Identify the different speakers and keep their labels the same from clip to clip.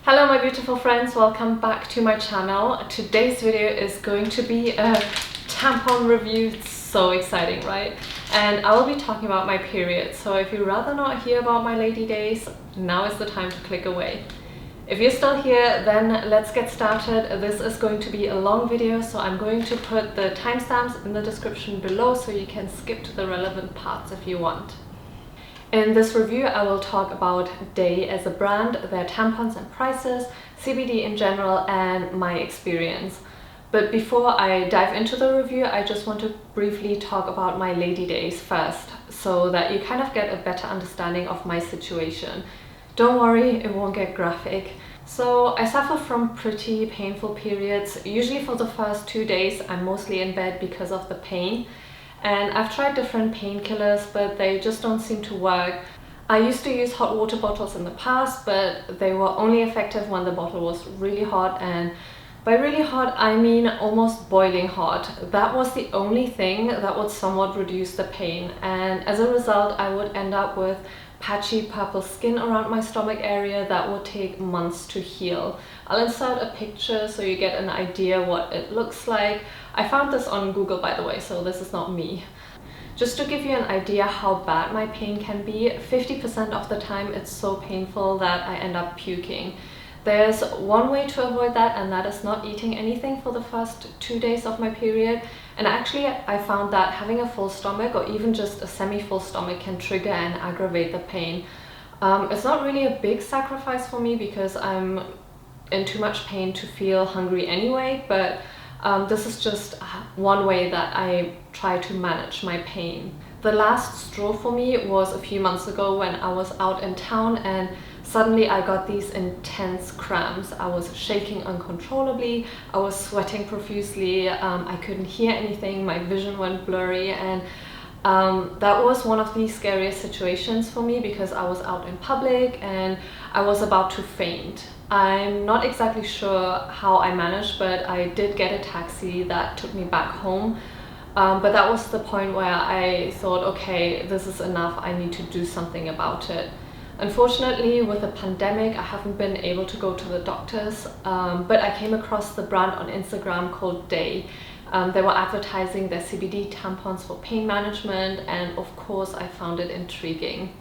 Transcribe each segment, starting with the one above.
Speaker 1: Hello my beautiful friends, welcome back to my channel. Today's video is going to be a tampon review. It's so exciting, right? And I will be talking about my period, so if you'd rather not hear about my lady days, now is the time to click away. If you're still here, then let's get started. This is going to be a long video, so I'm going to put the timestamps in the description below so you can skip to the relevant parts if you want. In this review, I will talk about Daye as a brand, their tampons and prices, CBD in general, and my experience. But before I dive into the review, I just want to briefly talk about my lady days first, so that you kind of get a better understanding of my situation. Don't worry, it won't get graphic. So I suffer from pretty painful periods. Usually for the first 2 days, I'm mostly in bed because of the pain. And I've tried different painkillers, but they just don't seem to work. I used to use hot water bottles in the past, but they were only effective when the bottle was really hot, and by really hot, I mean almost boiling hot. That was the only thing that would somewhat reduce the pain, and as a result, I would end up with patchy purple skin around my stomach area that would take months to heal. I'll insert a picture so you get an idea what it looks like. I found this on Google, by the way, so this is not me. Just to give you an idea how bad my pain can be, 50% of the time it's so painful that I end up puking. There's one way to avoid that, and that is not eating anything for the first 2 days of my period. And actually, I found that having a full stomach or even just a semi-full stomach can trigger and aggravate the pain. It's not really a big sacrifice for me because I'm in too much pain to feel hungry anyway, but this is just one way that I try to manage my pain. The last straw for me was a few months ago when I was out in town and suddenly I got these intense cramps. I was shaking uncontrollably, I was sweating profusely, I couldn't hear anything, my vision went blurry, and that was one of the scariest situations for me because I was out in public and I was about to faint. I'm not exactly sure how I managed, but I did get a taxi that took me back home. But that was the point where I thought, okay, this is enough, I need to do something about it. Unfortunately, with the pandemic, I haven't been able to go to the doctors, but I came across the brand on Instagram called Daye. They were advertising their CBD tampons for pain management, and of course I found it intriguing.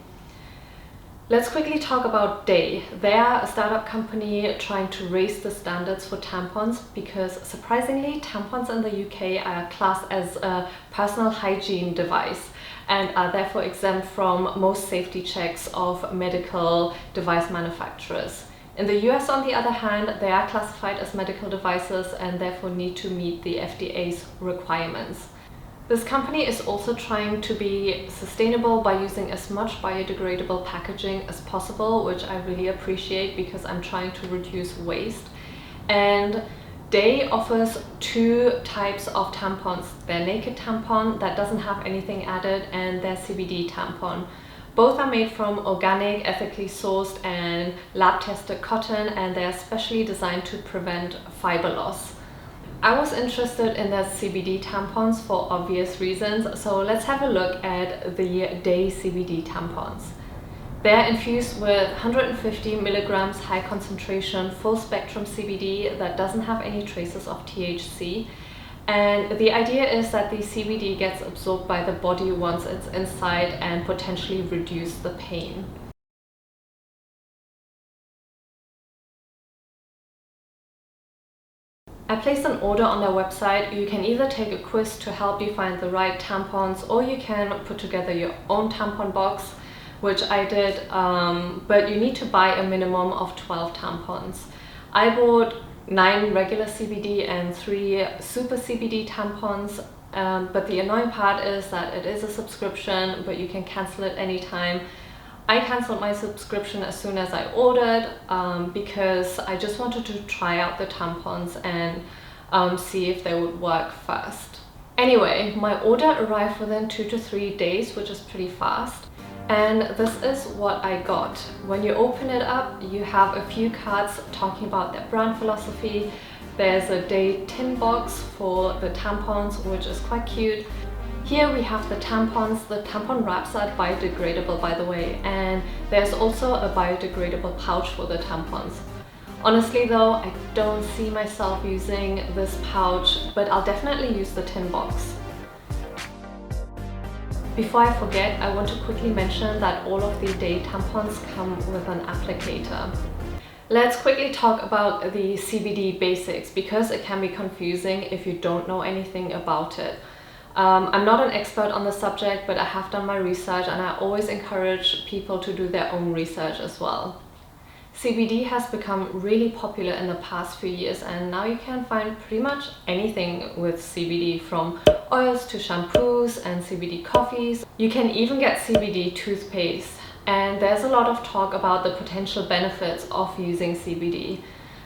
Speaker 1: Let's quickly talk about Daye. They are a startup company trying to raise the standards for tampons because surprisingly, tampons in the UK are classed as a personal hygiene device and are therefore exempt from most safety checks of medical device manufacturers. In the US, on the other hand, they are classified as medical devices and therefore need to meet the FDA's requirements. This company is also trying to be sustainable by using as much biodegradable packaging as possible, which I really appreciate because I'm trying to reduce waste. And Daye offers 2 types of tampons: their naked tampon that doesn't have anything added and their CBD tampon. Both are made from organic, ethically sourced and lab-tested cotton, and they are specially designed to prevent fiber loss. I was interested in their CBD tampons for obvious reasons, so let's have a look at the Daye CBD tampons. They're infused with 150 milligrams high concentration full spectrum CBD that doesn't have any traces of THC. And the idea is that the CBD gets absorbed by the body once it's inside and potentially reduce the pain. I placed an order on their website. You can either take a quiz to help you find the right tampons, or you can put together your own tampon box, which I did, but you need to buy a minimum of 12 tampons. I bought 9 regular CBD and 3 super CBD tampons, but the annoying part is that it is a subscription, but you can cancel it anytime. I cancelled my subscription as soon as I ordered because I just wanted to try out the tampons and see if they would work first. Anyway, my order arrived within 2 to 3 days, which is pretty fast. And this is what I got. When you open it up, you have a few cards talking about their brand philosophy. There's a Daye tin box for the tampons, which is quite cute. Here we have the tampons. The tampon wraps are biodegradable, by the way, and there's also a biodegradable pouch for the tampons. Honestly though, I don't see myself using this pouch, but I'll definitely use the tin box. Before I forget, I want to quickly mention that all of the Daye tampons come with an applicator. Let's quickly talk about the CBD basics because it can be confusing if you don't know anything about it. I'm not an expert on the subject, but I have done my research and I always encourage people to do their own research as well. CBD has become really popular in the past few years, and now you can find pretty much anything with CBD, from oils to shampoos and CBD coffees. You can even get CBD toothpaste, and there's a lot of talk about the potential benefits of using CBD.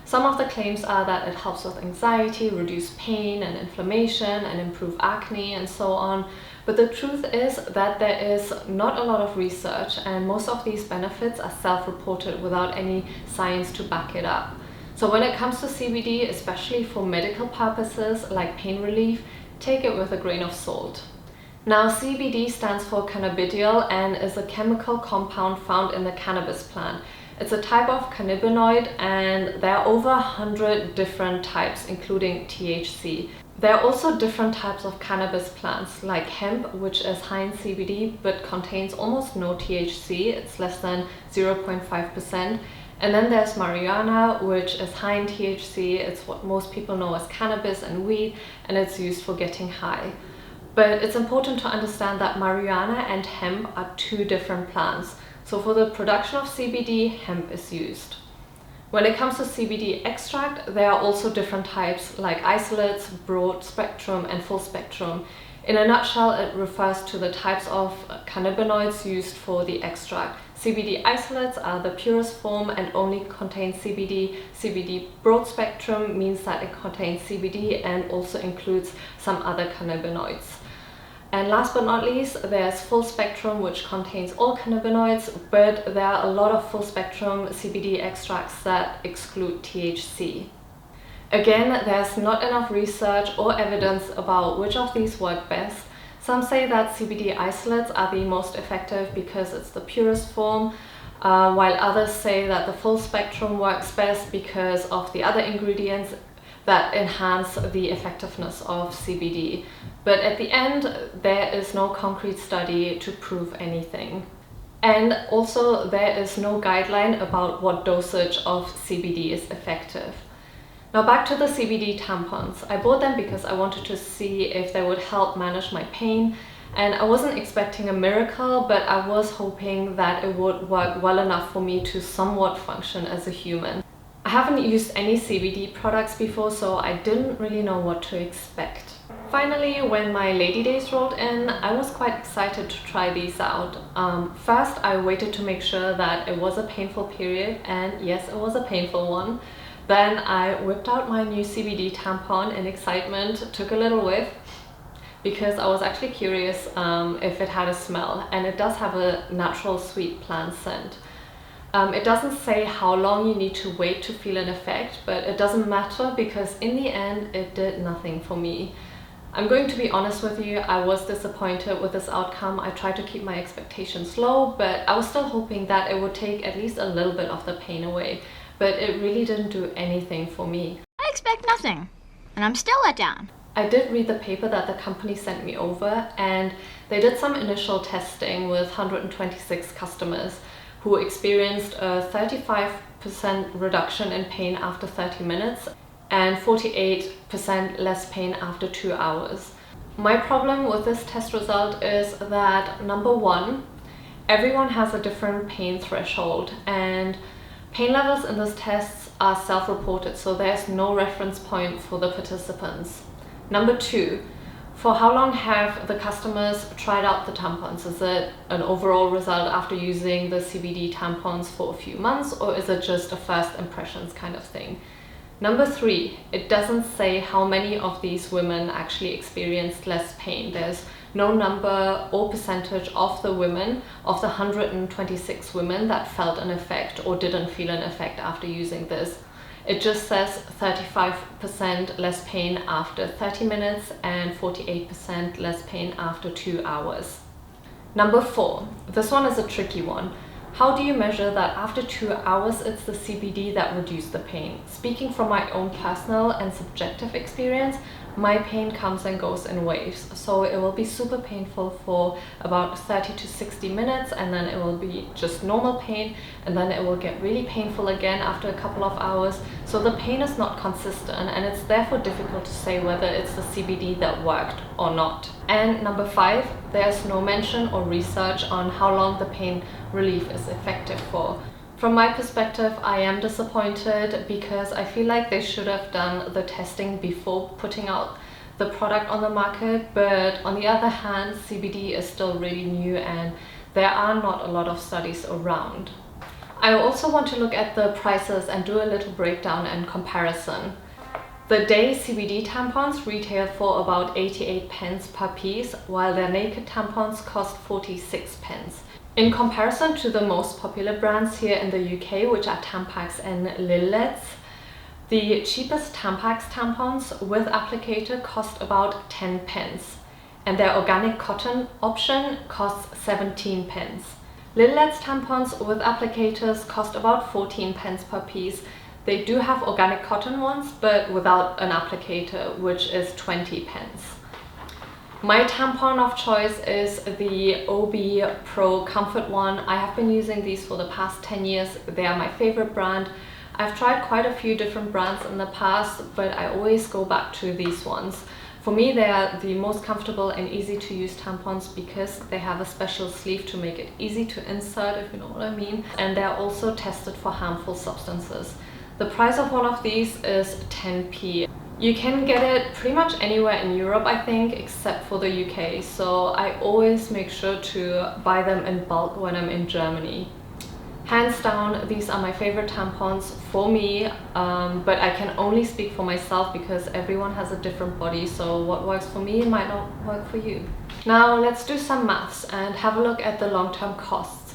Speaker 1: Some of the claims are that it helps with anxiety, reduce pain and inflammation, and improve acne and so on. But the truth is that there is not a lot of research, and most of these benefits are self-reported without any science to back it up. So when it comes to CBD, especially for medical purposes like pain relief, take it with a grain of salt. Now, CBD stands for cannabidiol and is a chemical compound found in the cannabis plant. It's a type of cannabinoid, and there are over 100 different types, including THC. There are also different types of cannabis plants, like hemp, which is high in CBD but contains almost no THC, it's less than 0.5%. And then there's marijuana, which is high in THC, it's what most people know as cannabis and weed, and it's used for getting high. But it's important to understand that marijuana and hemp are two different plants. So for the production of CBD, hemp is used. When it comes to CBD extract, there are also different types like isolates, broad spectrum and full spectrum. In a nutshell, it refers to the types of cannabinoids used for the extract. CBD isolates are the purest form and only contain CBD. CBD broad spectrum means that it contains CBD and also includes some other cannabinoids. And last but not least, there's full spectrum, which contains all cannabinoids, but there are a lot of full spectrum CBD extracts that exclude THC. Again, there's not enough research or evidence about which of these work best. Some say that CBD isolates are the most effective because it's the purest form, while others say that the full spectrum works best because of the other ingredients that enhance the effectiveness of CBD. But at the end, there is no concrete study to prove anything. And also, there is no guideline about what dosage of CBD is effective. Now back to the CBD tampons. I bought them because I wanted to see if they would help manage my pain, and I wasn't expecting a miracle, but I was hoping that it would work well enough for me to somewhat function as a human. I haven't used any CBD products before, so I didn't really know what to expect. Finally, when my lady days rolled in, I was quite excited to try these out. First, I waited to make sure that it was a painful period, and yes, it was a painful one. Then I whipped out my new CBD tampon in excitement, took a little whiff, because I was actually curious if it had a smell, and it does have a natural sweet plant scent. It doesn't say how long you need to wait to feel an effect, but it doesn't matter because in the end it did nothing for me. I'm going to be honest with you, I was disappointed with this outcome. I tried to keep my expectations low, but I was still hoping that it would take at least a little bit of the pain away, but it really didn't do anything for me.
Speaker 2: I expect nothing, and I'm still let down.
Speaker 1: I did read the paper that the company sent me over, and they did some initial testing with 126 customers who experienced a 35% reduction in pain after 30 minutes and 48% less pain after 2 hours. My problem with this test result is that, number one, everyone has a different pain threshold, and pain levels in this test are self-reported, so there's no reference point for the participants. Number two, for how long have the customers tried out the tampons? Is it an overall result after using the CBD tampons for a few months, or is it just a first impressions kind of thing? Number three, it doesn't say how many of these women actually experienced less pain. There's no number or percentage of the women, of the 126 women that felt an effect or didn't feel an effect after using this. It just says 35% less pain after 30 minutes and 48% less pain after 2 hours. Number four, this one is a tricky one. How do you measure that after 2 hours it's the CBD that reduced the pain? Speaking from my own personal and subjective experience, my pain comes and goes in waves. So it will be super painful for about 30 to 60 minutes, and then it will be just normal pain, and then it will get really painful again after a couple of hours. So the pain is not consistent, and it's therefore difficult to say whether it's the CBD that worked or not. And number 5, there's no mention or research on how long the pain relief is effective for. From my perspective, I am disappointed because I feel like they should have done the testing before putting out the product on the market. But on the other hand, CBD is still really new and there are not a lot of studies around. I also want to look at the prices and do a little breakdown and comparison. The Daye CBD tampons retail for about 88 pence per piece, while their naked tampons cost 46 pence. In comparison to the most popular brands here in the UK, which are Tampax and Lillets, the cheapest Tampax tampons with applicator cost about 10 pence, and their organic cotton option costs 17 pence. Lillets tampons with applicators cost about 14 pence per piece. They do have organic cotton ones, but without an applicator, which is 20 pence. My tampon of choice is the OB Pro Comfort one. I have been using these for the past 10 years. They are my favorite brand. I've tried quite a few different brands in the past, but I always go back to these ones. For me, they are the most comfortable and easy to use tampons because they have a special sleeve to make it easy to insert, if you know what I mean. And they're also tested for harmful substances. The price of one of these is 10p. You can get it pretty much anywhere in Europe, I think, except for the UK. So I always make sure to buy them in bulk when I'm in Germany. Hands down, these are my favorite tampons for me, but I can only speak for myself because everyone has a different body, so what works for me might not work for you. Now let's do some maths and have a look at the long-term costs.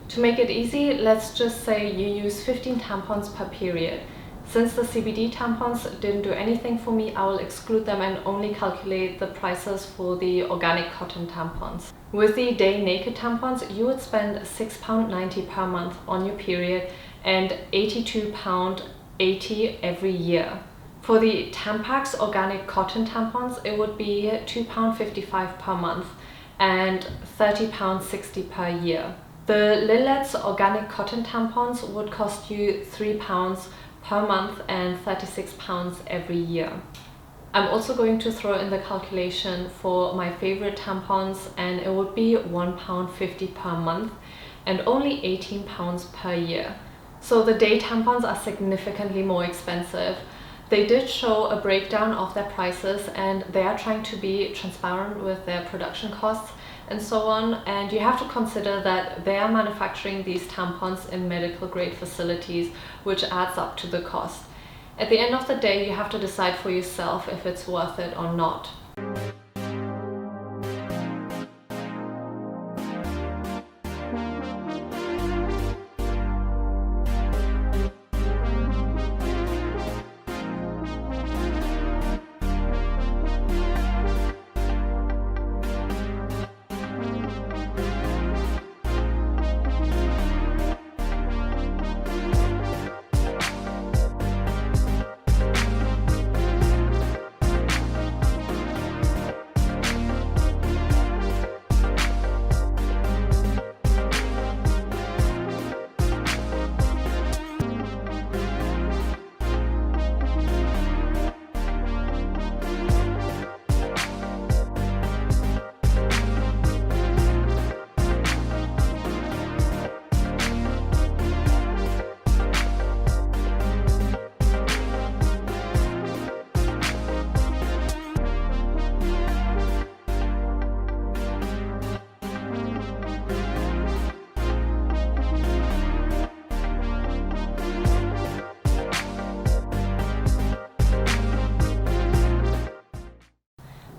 Speaker 1: To make it easy, let's just say you use 15 tampons per period. Since the CBD tampons didn't do anything for me, I will exclude them and only calculate the prices for the organic cotton tampons. With the Daye naked tampons, you would spend £6.90 per month on your period and £82.80 every year. For the Tampax organic cotton tampons, it would be £2.55 per month and £30.60 per year. The Lillets organic cotton tampons would cost you £3 per month and £36 every year. I'm also going to throw in the calculation for my favorite tampons, and it would be £1.50 per month and only £18 per year. So the Daye tampons are significantly more expensive. They did show a breakdown of their prices and they are trying to be transparent with their production costs and so on, and you have to consider that they are manufacturing these tampons in medical grade facilities, which adds up to the cost. At the end of the day, you have to decide for yourself if it's worth it or not.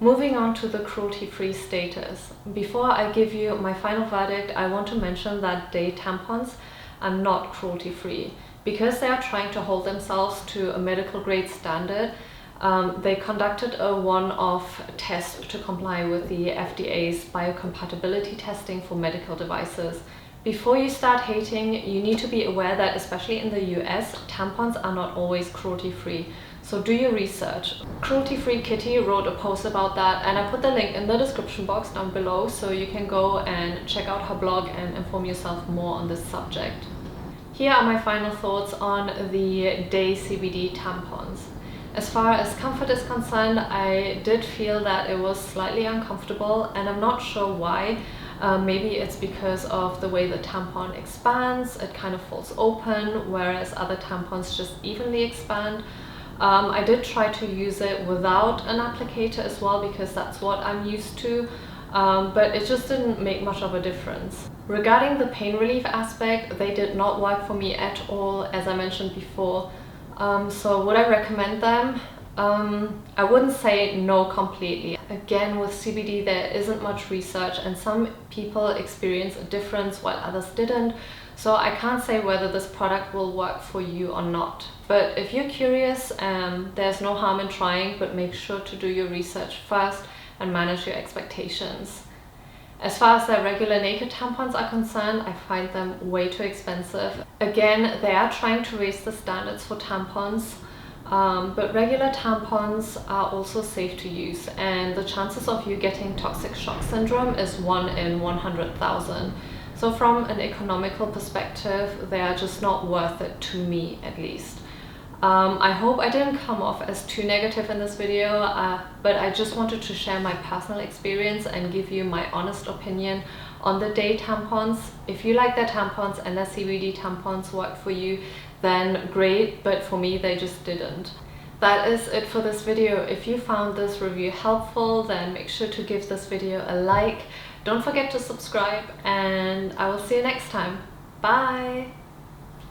Speaker 1: Moving on to the cruelty-free status. Before I give you my final verdict, I want to mention that Daye tampons are not cruelty-free. Because they are trying to hold themselves to a medical grade standard, they conducted a one-off test to comply with the FDA's biocompatibility testing for medical devices. Before you start hating, you need to be aware that, especially in the US, tampons are not always cruelty-free. So do your research. Cruelty-Free Kitty wrote a post about that, and I put the link in the description box down below so you can go and check out her blog and inform yourself more on this subject. Here are my final thoughts on the Daye CBD tampons. As far as comfort is concerned, I did feel that it was slightly uncomfortable, and I'm not sure why. Maybe it's because of the way the tampon expands, it kind of falls open, whereas other tampons just evenly expand. I did try to use it without an applicator as well because that's what I'm used to, but it just didn't make much of a difference. Regarding the pain relief aspect, they did not work for me at all, as I mentioned before. So would I recommend them? I wouldn't say no completely. Again, with CBD there isn't much research, and some people experience a difference while others didn't. So I can't say whether this product will work for you or not. But if you're curious, there's no harm in trying, but make sure to do your research first and manage your expectations. As far as the regular naked tampons are concerned, I find them way too expensive. Again, they are trying to raise the standards for tampons, but regular tampons are also safe to use, and the chances of you getting toxic shock syndrome is 1 in 100,000. So from an economical perspective, they are just not worth it, to me at least. I hope I didn't come off as too negative in this video, but I just wanted to share my personal experience and give you my honest opinion on the Daye tampons. If you like their tampons and their CBD tampons work for you, then great, but for me they just didn't. That is it for this video. If you found this review helpful, then make sure to give this video a like. Don't forget to subscribe, and I will see you next time. Bye!